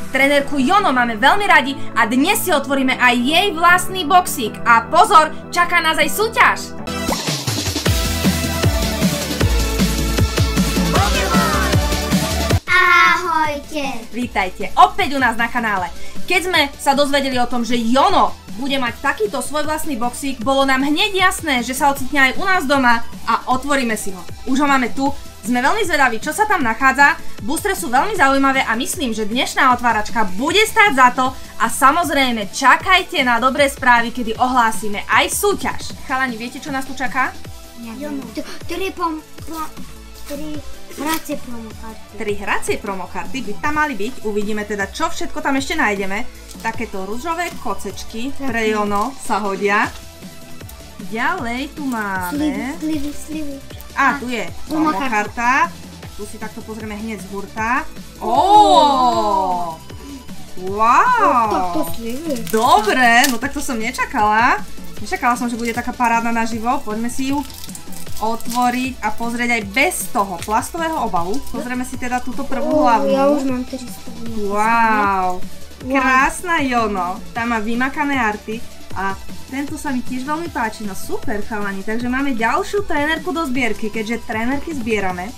Trenérku Jono máme veľmi radi a dnes si otvoríme aj jej vlastný boxík. A pozor, čaká nás aj súťaž! Ahojte! Vítajte opäť u nás na kanále. Keď sme sa dozvedeli o tom, že Jono bude mať takýto svoj vlastný boxík, bolo nám hneď jasné, že sa ocitne aj u nás doma a otvoríme si ho. Už ho máme tu. Sme veľmi zvedaví, čo sa tam nachádza, boostre sú veľmi zaujímavé a myslím, že dnešná otváračka bude stáť za to a samozrejme čakajte na dobré správy, kedy ohlásime aj súťaž. Chalani, viete, čo nás tu čaká? Tri hracie promokarty. 3 hracie promokarty by tam mali byť, uvidíme teda, čo všetko tam ešte nájdeme. Takéto ružové kocečky pre Jono sa hodia. Ďalej tu máme... Slivy. A, tu je promokarta. Tu si takto pozrieme hneď z hurta. Wow! Dobre, no tak to som nečakala. Nečakala som, že bude taká parádna naživo. Poďme si ju otvoriť a pozrieť aj bez toho plastového obalu. Pozrieme si teda túto prvú hlavnú. Ja už mám 300. Wow! Krásna Jono. Tam má vymakané arty. A tento sa mi tiež veľmi páči, no super chalani, takže máme ďalšiu trénerku do zbierky, keďže trénerky zbierame.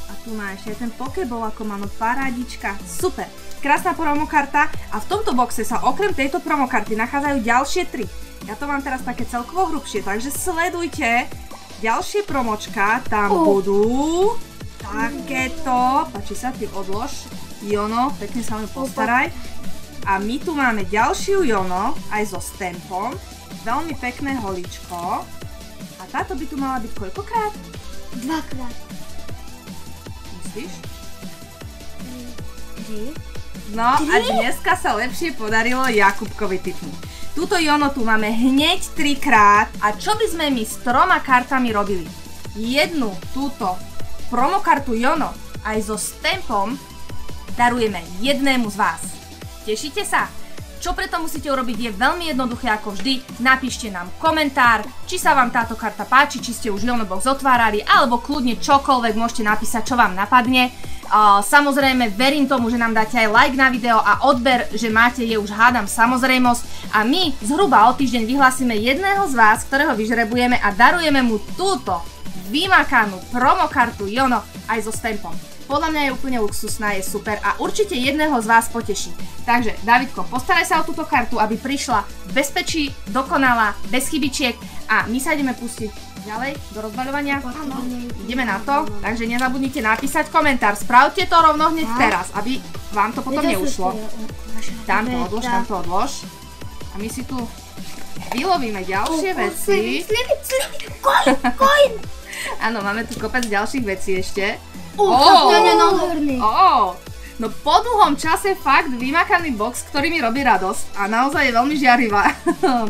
A tu má ešte aj ten Pokéball, ako má, no parádička, super. Krásna promokarta a v tomto boxe sa okrem tejto promokarty nachádzajú ďalšie 3. Ja to mám teraz také celkovo hrubšie, takže sledujte. Ďalšie promočka, tam budú takéto, páči sa, ty odlož, Jono, pekne sa mi postaraj. A my tu máme ďalšiu Jono, aj so stampom. Veľmi pekné holíčko. A táto by tu mala byť koľkokrát? 2-krát. Myslíš? 3. No a dneska sa lepšie podarilo Jakubkovi tipnúť. Túto Jono tu máme hneď 3-krát. A čo by sme my s 3 kartami robili? Jednu túto promokartu Jono aj so stampom darujeme jednému z vás. Tešíte sa? Čo preto musíte urobiť je veľmi jednoduché ako vždy. Napíšte nám komentár, či sa vám táto karta páči, či ste už Jono box otvárali, alebo kľudne čokoľvek môžete napísať, čo vám napadne. Samozrejme verím tomu, že nám dáte aj like na video a odber, že máte, je už hádam samozrejmosť. A my zhruba o týždeň vyhlásime jedného z vás, ktorého vyžrebujeme a darujeme mu túto vymakanú promokartu Jono aj so stampom. Podľa mňa je úplne luxusná, je super a určite jedného z vás poteší. Takže, Davidko, postaraj sa o túto kartu, aby prišla v bezpečí, dokonalá, bez chybičiek a my sa ideme pustiť ďalej do rozbaľovania. Ideme na to, takže nezabudnite napísať komentár. Spravte to rovno hneď teraz, aby vám to potom neušlo. Tam to odlož. A my si tu vylovíme ďalšie veci. Coin! Áno, máme tu kopec ďalších vecí ešte. Ten je nádherný. No po dlhom čase fakt vymakaný box, ktorý mi robí radosť a naozaj je veľmi žiarivá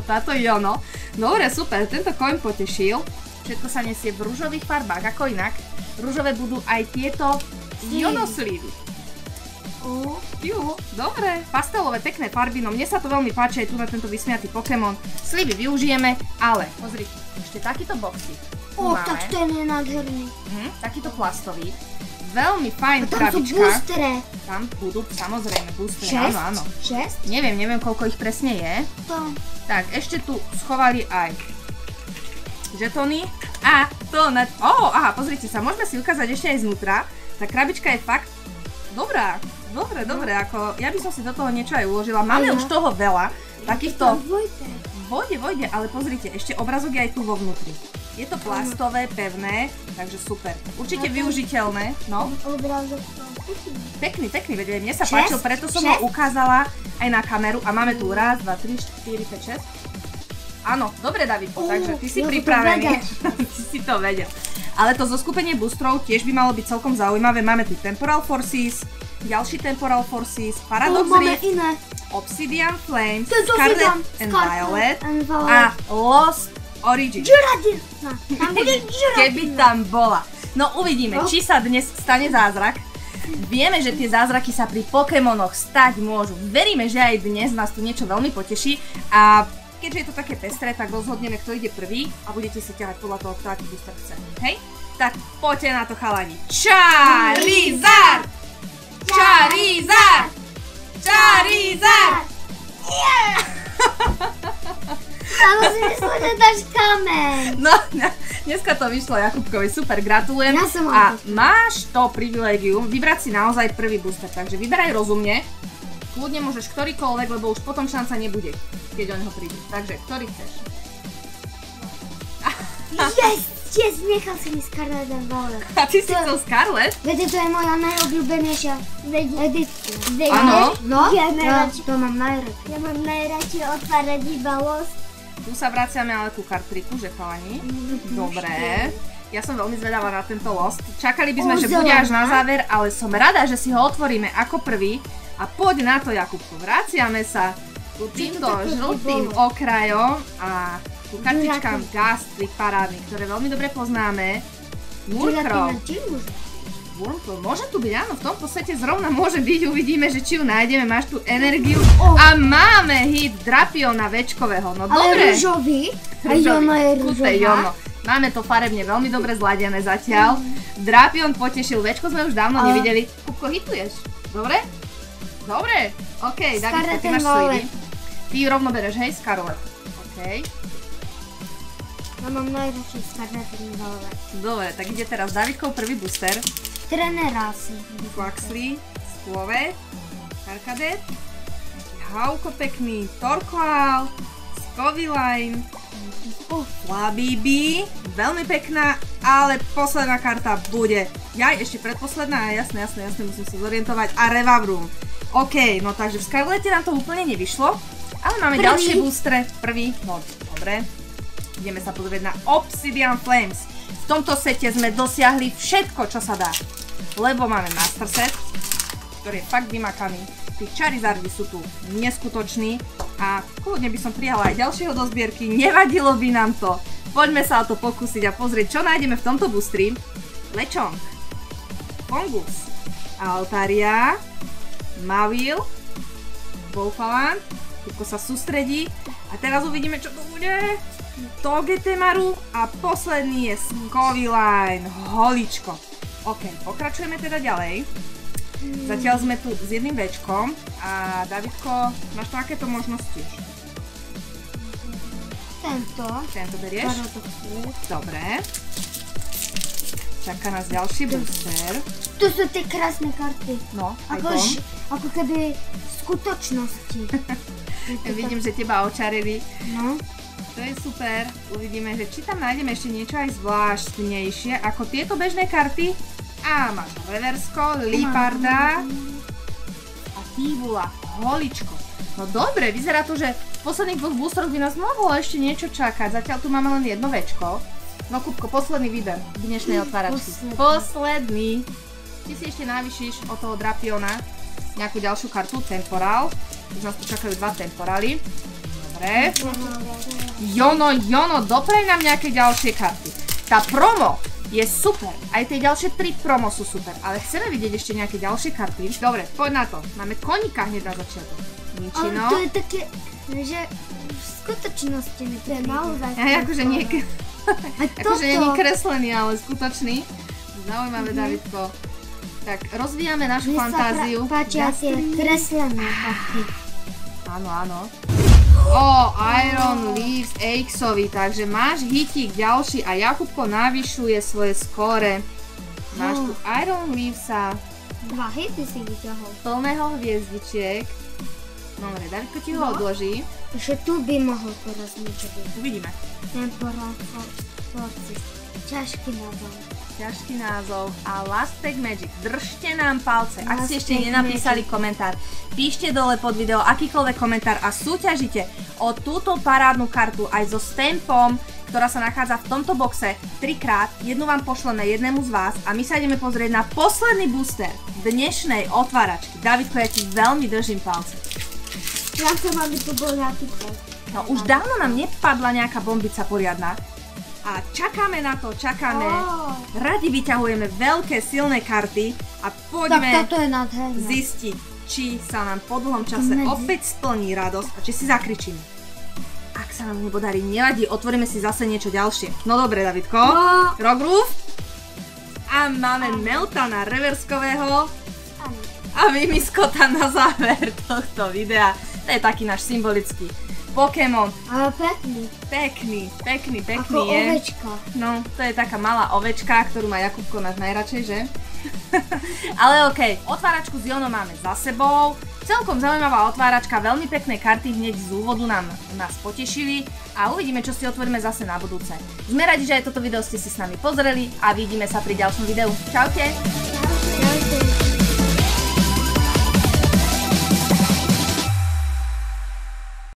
táto Jono. Dobre, super, tento coin potešil. Všetko sa nesie v ružových farbách, ako inak. Ružové budú aj tieto Jono slivy. Dobre, pastelové, pekné farby, no mne sa to veľmi páči aj tu na tento vysmiatý Pokémon. Slivy využijeme, ale pozri, ešte takýto boxík. Tak ten je nádherný. Takýto plastový. Veľmi fajn krabička. Tam sú boostre. Tam budú samozrejme boostre, 6? áno. 6? Neviem koľko ich presne je. Tak, ešte tu schovali aj žetóny. A to na... aha, pozrite sa, môžeme si ukázať ešte aj znútra. Tá krabička je fakt dobrá. Dobre, ako ja by som si do toho niečo aj uložila. Máme už toho veľa. Takýchto... Vojde, ale pozrite, ešte obrazok je aj tu vo vnútri. Je to plastové, pevné, takže super. Určite využiteľné, no. Obrázok Pekný, veď mne sa páčil, preto som ho ukázala aj na kameru. A máme tu 1, 2, 3, 4, 5, 6. Áno, dobre Davidko, takže ty si pripravený. Ty si to vedel. Ale to zoskupenie boostrov tiež by malo byť celkom zaujímavé. Máme tu Temporal Forces, ďalší Temporal Forces, Paradox Rift, Obsidian Flames, Scarlet and Violet a Lost Origin. Keby tam bola. No uvidíme, či sa dnes stane zázrak. Vieme, že tie zázraky sa pri Pokémonoch stať môžu. Veríme, že aj dnes nás tu niečo veľmi poteší. A keďže je to také pestré, tak rozhodneme, kto ide prvý a budete si ťahať podľa toho, kto aký booster chce. Hej? Tak poďte na to, chalani. Charizard! Charizard! to dáš kameň. No, dneska to vyšlo Jakubkovi, super, gratulujem. Ja som A máš to privilégium vybrať si naozaj prvý booster, takže vyberaj rozumne. Kľudne môžeš ktorýkoľvek, lebo už potom šanca nebude, keď o neho príde. Takže, ktorý chceš? Yes, nechal si mi Scarlet and Violet. A ty si chcel Scarlet? Viete, to je moja najobľúbenejšia edicia. Áno. No, Ja to mám najradšej. Ja mám najradšej otvárať iba Lost. Tu sa vraciame ale ku kartriku, že chalani? Dobre. Ja som veľmi zvedavá na tento Lost. Čakali by sme, že bude až na záver, ale som rada, že si ho otvoríme ako prvý. A poď na to, Jakubko. Vraciame sa ku týmto žltým okrajom a ku kartičkám Gastrik parádny, ktoré veľmi dobre poznáme. Murkrov. Wurmple, môže tu byť, áno, v tomto sete zrovna môže byť, uvidíme, že či ju nájdeme, máš tu energiu. A máme hit Drapiona večkového, no dobre. Ale rúžový, a Jono je rúžová. Máme to farebne veľmi dobre zladené zatiaľ. Drapion potešil, večko sme už dávno nevideli. Kupko, hituješ, dobre? Dobre, okej, Davidko, ty máš slidy. Ty ju rovno bereš, hej, Scarlet. Okej. Ja mám najradšej Scarlet and Violet. Dobre, tak ide teraz Davidkov prvý booster. Trenera asi. Quaxly, Skvove, Karkadet, Hauko pekný, Torkoal, Scoviline, Flabibi, veľmi pekná, ale posledná karta bude, ešte predposledná, jasné, musím sa zorientovať, a Revavroom. OK, no takže v Scarlete nám to úplne nevyšlo, ale máme ďalšie boostre, prvý, no dobre, ideme sa pozrieť na Obsidian Flames. V tomto sete sme dosiahli všetko, čo sa dá. Lebo máme Master Set, ktorý je fakt vymakaný. Tí Charizardy sú tu neskutoční a kľudne by som prijala aj ďalšieho do zbierky, nevadilo by nám to. Poďme sa o to pokúsiť a pozrieť, čo nájdeme v tomto boostri. Lechonk, Fungus, Altaria, Mawile, Bouffalant, Kuko sa sústredí a teraz uvidíme, čo to bude. Togetemaru a posledný je Scoviline, Holičko. OK, pokračujeme teda ďalej. Zatiaľ sme tu s jedným Včkom a Davidko, máš tu akéto možnosti? Tento berieš? Dobre. Čaká nás ďalší booster. Tu sú tie krásne karty. No, aj to. Ako keby v skutočnosti. Vidím, že teba očarili. No. To je super. Uvidíme, že či tam nájdeme ešte niečo aj zvláštnejšie ako tieto bežné karty. A máš Reversko, Liparda a Tívula, Holičko. No dobre, vyzerá to, že v posledných dvoch boostroch by nás mohlo ešte niečo čakať. Zatiaľ tu máme len jedno Včko. No Kupko, posledný výber dnešnej otváračky. Posledný. Ty si ešte navyšíš od toho Drapiona nejakú ďalšiu kartu, Temporal. Už nás tu čakajú dva Temporály. Dobre. Jono, doprej nám nejaké ďalšie karty. Tá promo je super, aj tie ďalšie 3 promo sú super, ale chceme vidieť ešte nejaké ďalšie karty. Dobre, poď na to. Máme koníka hneď na začiatok. Ničino. Ale to je také, že v skutočnosti mi to je naozaj. Akože nie je kreslený, ale skutočný. Zaujímavé, Davidko. Tak, rozvíjame našu fantáziu. Mne sa páčia tie kreslené karty. Áno. Iron Leaves Aixovi, takže máš hitík ďalší a Jakubko navyšuje svoje skóre. Máš tu Iron Leavesa. 2 hity si vyťahol. Plného hviezdičiek. Dobre, Davidko ti ho odloží. Že tu by mohol teraz niečo byť. Uvidíme. Temporal Forces. Ťažký názov a Last Pack Magic. Držte nám palce. Ak ste ešte nenapísali komentár, píšte dole pod video akýkoľvek komentár a súťažite o túto parádnu kartu aj so stampom, ktorá sa nachádza v tomto boxe 3-krát. Jednu vám pošleme jednému z vás a my sa ideme pozrieť na posledný booster dnešnej otváračky. Davidko, ja ti veľmi držím palce. Ja chcem, aby to bol nejaký tek. No už dávno nám nepadla nejaká bombica poriadna. A čakáme na to, Radi vyťahujeme veľké silné karty a poďme zistiť, či sa nám po dlhom čase opäť splní radosť a či si zakričíme. Ak sa nám nepodarí, nevadí, otvoríme si zase niečo ďalšie. No dobre, Davidko. Rockruff. A máme Meltana reverskového a Mimiskota na záver tohto videa. To je taký náš symbolický Pokémon. Ale pekný. Pekný Ako je. ovečka. No, to je taká malá ovečka, ktorú má Jakubko náš najradšej, že? Ale okej, otváračku s Jonom máme za sebou. Celkom zaujímavá otváračka, veľmi pekné karty hneď z úvodu nás potešili a uvidíme, čo si otvoríme zase na budúce. Sme radi, že aj toto video ste si s nami pozreli a vidíme sa pri ďalšom videu. Čaute!